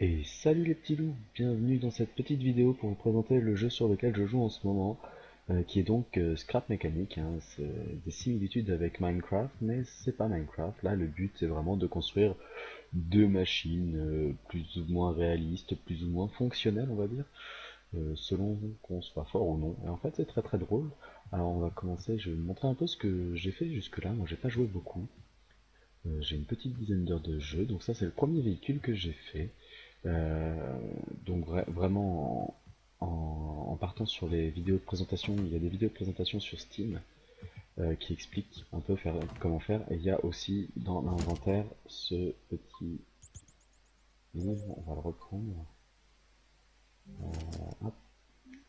Et salut les petits loups, bienvenue dans cette petite vidéo pour vous présenter le jeu sur lequel je joue en ce moment, qui est donc Scrap Mechanic, hein. C'est des similitudes avec Minecraft, mais c'est pas Minecraft. Là, le but c'est vraiment de construire deux machines plus ou moins réalistes, plus ou moins fonctionnelles, on va dire, selon qu'on soit fort ou non. Et en fait, c'est très très drôle. Alors, on va commencer, je vais vous montrer un peu ce que j'ai fait jusque-là. Moi, j'ai pas joué beaucoup. J'ai une petite dizaine d'heures de jeu, donc ça, c'est le premier véhicule que j'ai fait. Euh, donc vraiment en partant sur les vidéos de présentation, il y a des vidéos de présentation sur Steam qui expliquent un peu comment faire. Et il y a aussi dans l'inventaire ce petit livre, on va le reprendre. Hop,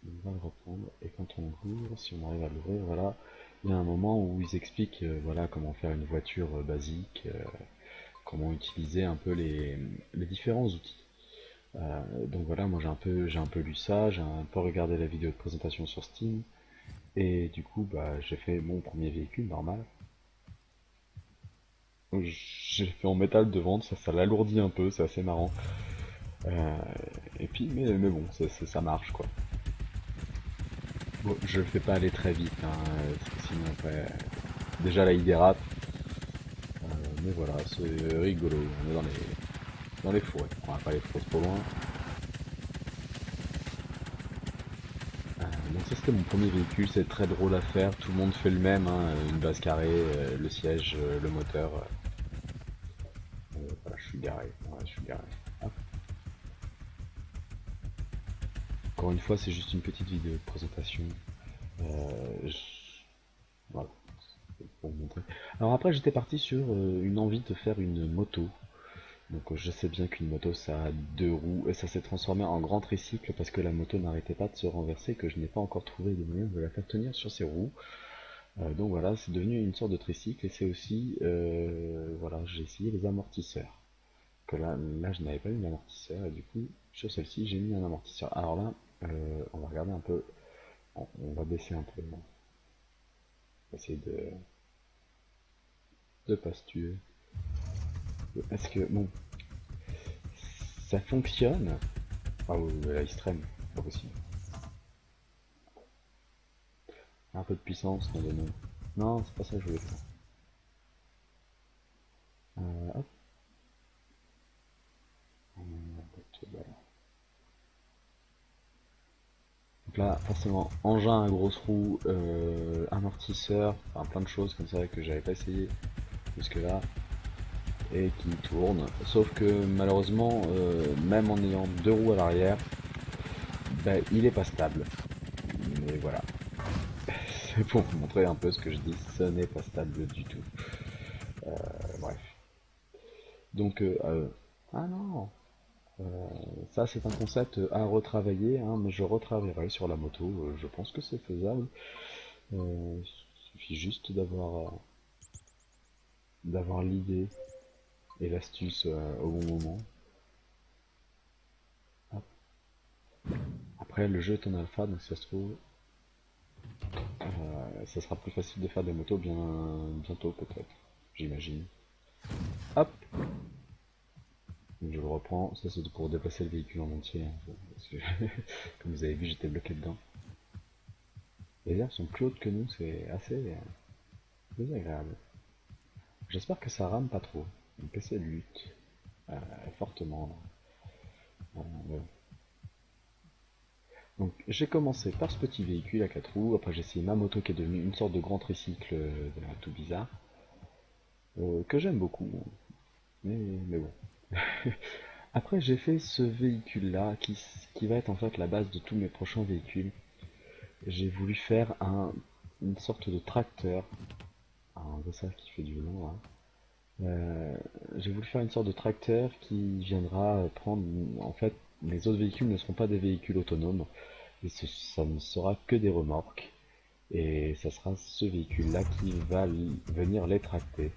on va le reprendre. Et quand on l'ouvre, si on arrive à l'ouvrir, voilà, il y a un moment où ils expliquent voilà comment faire une voiture basique, comment utiliser un peu les différents outils. Donc voilà, moi j'ai un peu lu ça, j'ai un peu regardé la vidéo de présentation sur Steam, et du coup bah j'ai fait mon premier véhicule normal. J'ai fait en métal de vente, ça l'alourdit un peu, c'est assez marrant. Euh, et puis mais bon, ça marche quoi. Bon, je le fais pas aller très vite, hein, parce que sinon après, déjà là il dérape, mais voilà, c'est rigolo, on est dans les forêts, on va pas aller trop loin. Donc ça c'était mon premier véhicule, c'est très drôle à faire, tout le monde fait le même, hein, une base carrée, le siège, le moteur. Voilà, je suis garé, ouais, je suis garé. Hop. Encore une fois, c'est juste une petite vidéo de présentation. Voilà, c'est pour vous montrer. Alors après j'étais parti sur une envie de faire une moto. Donc je sais bien qu'une moto ça a deux roues et ça s'est transformé en grand tricycle parce que la moto n'arrêtait pas de se renverser, que je n'ai pas encore trouvé de moyen de la faire tenir sur ses roues. Donc voilà, c'est devenu une sorte de tricycle et c'est aussi, voilà, j'ai essayé les amortisseurs. Que là je n'avais pas mis d'amortisseur et du coup sur celle-ci j'ai mis un amortisseur. Alors là, on va regarder un peu, on va baisser un peu, on va essayer de pas se tuer. Est-ce que, bon, ça fonctionne? Ah oui, là il se traîne, pas possible. Un peu de puissance, non, non. Non, c'est pas ça que je voulais faire. Hop, voilà. Donc là, forcément, engin à grosse roue, amortisseur, enfin plein de choses comme ça que j'avais pas essayé jusque là et qui tourne. Sauf que malheureusement, même en ayant deux roues à l'arrière, ben, il est pas stable. Mais voilà, c'est pour vous montrer un peu ce que je dis, ce n'est pas stable du tout. Bref. Donc, ah non, ça c'est un concept à retravailler, hein, mais je retravaillerai sur la moto. Je pense que c'est faisable. Il suffit juste d'avoir l'idée et l'astuce au bon moment. Hop. Après, le jeu est en alpha, donc si ça se trouve, ça sera plus facile de faire des motos bientôt peut-être, j'imagine. Hop, donc je le reprends. Ça c'est pour déplacer le véhicule en entier, hein, parce que comme vous avez vu, j'étais bloqué dedans. Les herbes sont plus hautes que nous, c'est assez désagréable. J'espère que ça rame pas trop. Mon PC lutte fortement. Ouais. Donc j'ai commencé par ce petit véhicule à 4 roues, après j'ai essayé ma moto qui est devenue une sorte de grand tricycle tout bizarre, que j'aime beaucoup, mais bon. Après j'ai fait ce véhicule là qui va être en fait la base de tous mes prochains véhicules. J'ai voulu faire une sorte de tracteur, un ça qui fait du long là. J'ai voulu faire une sorte de tracteur qui viendra prendre, en fait, les autres véhicules ne seront pas des véhicules autonomes, et ça ne sera que des remorques. Et ça sera ce véhicule là qui va venir les tracter.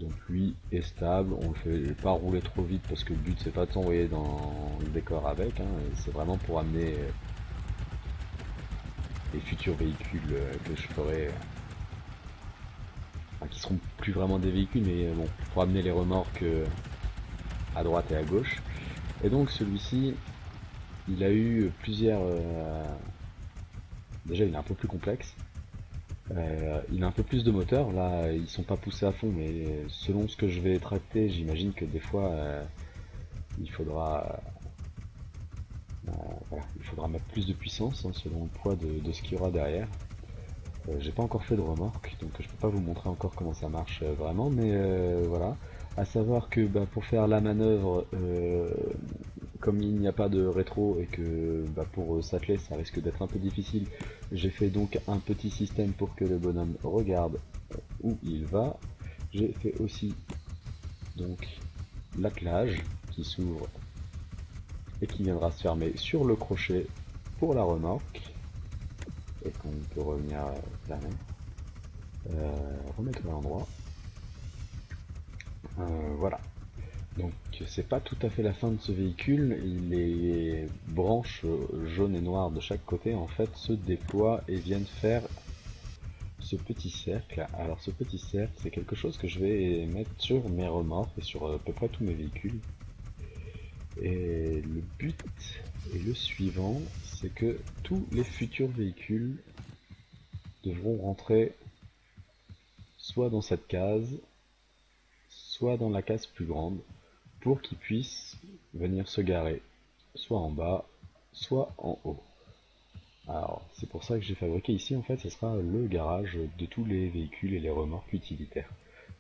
Donc lui est stable, on le fait pas rouler trop vite parce que le but c'est pas de s'envoyer dans le décor avec, hein, c'est vraiment pour amener les futurs véhicules que je ferai, enfin, qui seront plus vraiment des véhicules, mais bon, pour amener les remorques à droite et à gauche. Et donc celui-ci, il a eu plusieurs... Déjà il est un peu plus complexe. Il a un peu plus de moteur, là ils sont pas poussés à fond, mais selon ce que je vais tracter, j'imagine que des fois il faudra voilà, il faudra mettre plus de puissance hein, selon le poids de ce qu'il y aura derrière. J'ai pas encore fait de remorque, donc je peux pas vous montrer encore comment ça marche vraiment, mais voilà. À savoir que bah, pour faire la manœuvre, comme il n'y a pas de rétro et que bah, pour s'atteler ça risque d'être un peu difficile, j'ai fait donc un petit système pour que le bonhomme regarde où il va. J'ai fait aussi donc l'attelage qui s'ouvre et qui viendra se fermer sur le crochet pour la remorque et qu'on peut revenir fermer. Remettre à l'endroit. Voilà. Donc c'est pas tout à fait la fin de ce véhicule, les branches jaunes et noires de chaque côté en fait se déploient et viennent faire ce petit cercle. Alors ce petit cercle c'est quelque chose que je vais mettre sur mes remorques et sur à peu près tous mes véhicules. Et le but et le suivant c'est que tous les futurs véhicules devront rentrer soit dans cette case, soit dans la case plus grande pour qu'ils puissent venir se garer soit en bas, soit en haut. Alors, c'est pour ça que j'ai fabriqué ici, en fait, ce sera le garage de tous les véhicules et les remorques utilitaires.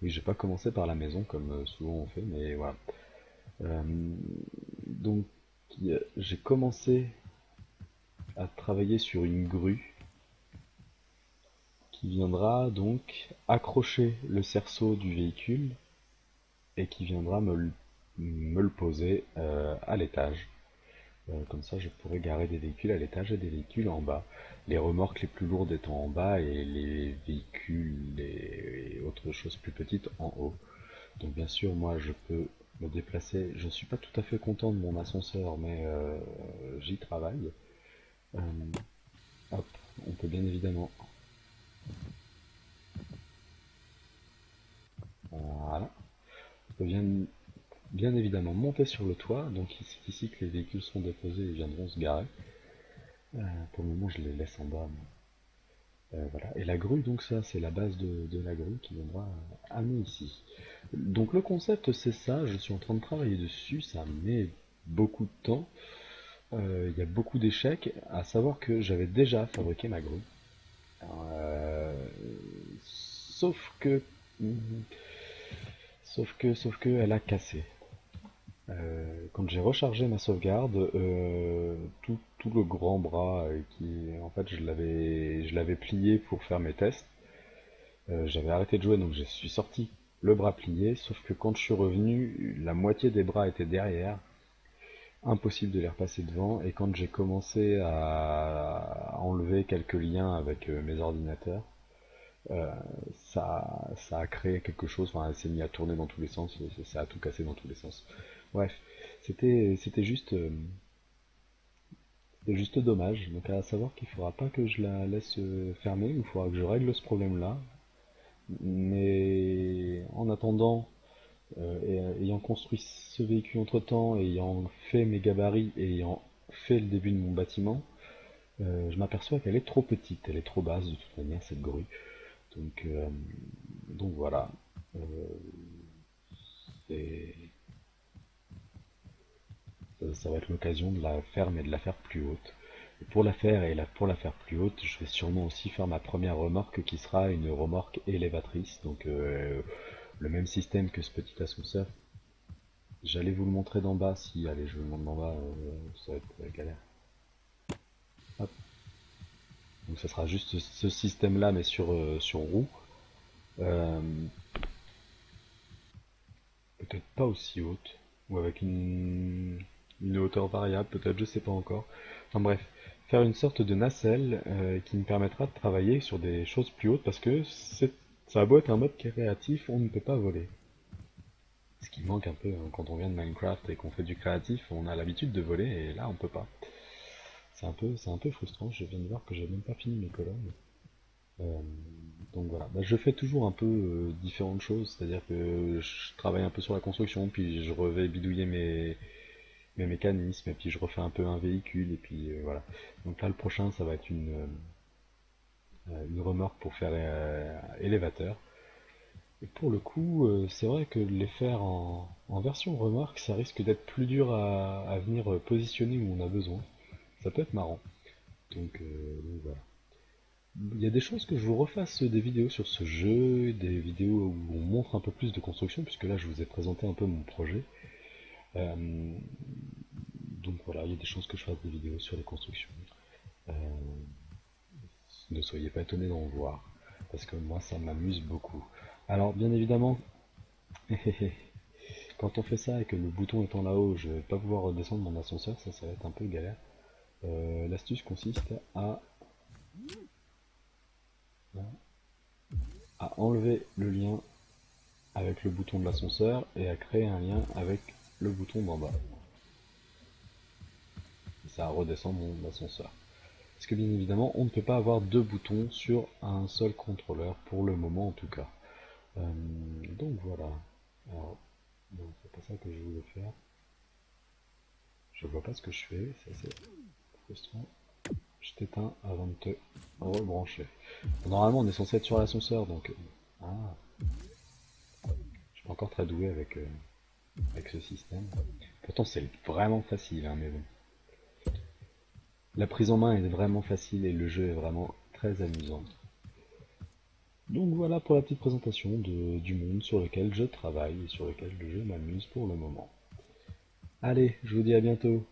Oui, j'ai pas commencé par la maison comme souvent on fait, mais voilà. Euh, donc, j'ai commencé à travailler sur une grue qui viendra donc accrocher le cerceau du véhicule et qui viendra me le poser à l'étage. Comme ça, je pourrais garer des véhicules à l'étage et des véhicules en bas. Les remorques les plus lourdes étant en bas et les véhicules et autres choses plus petites en haut. Donc bien sûr, moi, je peux me déplacer. Je ne suis pas tout à fait content de mon ascenseur, mais j'y travaille. Euh, hop, on peut bien évidemment... Voilà. On peut bien évidemment monter sur le toit. Donc c'est ici que les véhicules seront déposés et viendront se garer. Pour le moment, je les laisse en bas. Voilà. Et la grue, donc ça, c'est la base de la grue qui viendra amener ici. Donc le concept, c'est ça. Je suis en train de travailler dessus. Ça met beaucoup de temps. Il y a beaucoup d'échecs. À savoir que j'avais déjà fabriqué ma grue. Euh, sauf que, sauf que, elle a cassé. Quand j'ai rechargé ma sauvegarde, tout le grand bras en fait, je l'avais plié pour faire mes tests. J'avais arrêté de jouer, donc je suis sorti le bras plié, sauf que quand je suis revenu, la moitié des bras étaient derrière, impossible de les repasser devant, et quand j'ai commencé à enlever quelques liens avec mes ordinateurs, euh, ça a créé quelque chose, enfin, elle s'est mise à tourner dans tous les sens, ça a tout cassé dans tous les sens. Bref, c'était juste dommage, donc à savoir qu'il faudra pas que je la laisse fermer, il faudra que je règle ce problème-là, mais en attendant, ayant construit ce véhicule entre-temps, ayant fait mes gabarits, et ayant fait le début de mon bâtiment, je m'aperçois qu'elle est trop petite, elle est trop basse de toute manière cette grue. Donc, euh, donc voilà. Euh, et ça va être l'occasion de la faire, mais de la faire plus haute. Et pour la faire pour la faire plus haute, je vais sûrement aussi faire ma première remorque qui sera une remorque élévatrice. Donc le même système que ce petit ascenseur. J'allais vous le montrer d'en bas, si allez je vous le montre d'en bas, ça va être galère. Hop. Donc ça sera juste ce système là mais sur roue. Euh, Peut-être pas aussi haute, ou avec une hauteur variable, peut-être, je sais pas encore. Enfin bref, faire une sorte de nacelle qui me permettra de travailler sur des choses plus hautes parce que ça a beau être un mode créatif, on ne peut pas voler. Ce qui manque un peu hein, quand on vient de Minecraft et qu'on fait du créatif, on a l'habitude de voler et là on peut pas. C'est un peu frustrant, je viens de voir que j'ai même pas fini mes colonnes. Euh, donc voilà, bah, je fais toujours un peu différentes choses, c'est-à-dire que je travaille un peu sur la construction, puis je revais bidouiller mes mécanismes, et puis je refais un peu un véhicule, et puis voilà. Donc là, le prochain, ça va être une remorque pour faire élévateur. Et pour le coup, c'est vrai que les faire en version remorque, ça risque d'être plus dur à venir positionner où on a besoin. Ça peut être marrant. Donc voilà. Il y a des chances que je vous refasse des vidéos sur ce jeu, des vidéos où on montre un peu plus de construction, puisque là je vous ai présenté un peu mon projet. Euh, donc voilà, il y a des chances que je fasse des vidéos sur les constructions. Euh, ne soyez pas étonnés d'en voir, parce que moi ça m'amuse beaucoup. Alors bien évidemment, quand on fait ça et que le bouton étant là-haut, je vais pas pouvoir redescendre mon ascenseur, ça va être un peu galère. L'astuce consiste à enlever le lien avec le bouton de l'ascenseur et à créer un lien avec le bouton d'en bas. Et ça redescend mon ascenseur. Parce que bien évidemment, on ne peut pas avoir deux boutons sur un seul contrôleur, pour le moment en tout cas. Donc voilà. Alors, non, c'est pas ça que je voulais faire. Je vois pas ce que je fais, c'est assez frustrant. Je t'éteins avant de te rebrancher. Normalement, on est censé être sur l'ascenseur, donc... Ah, je suis pas encore très doué avec ce système. Pourtant, c'est vraiment facile, hein, mais bon. La prise en main est vraiment facile et le jeu est vraiment très amusant. Donc voilà pour la petite présentation du monde sur lequel je travaille et sur lequel je m'amuse pour le moment. Allez, je vous dis à bientôt.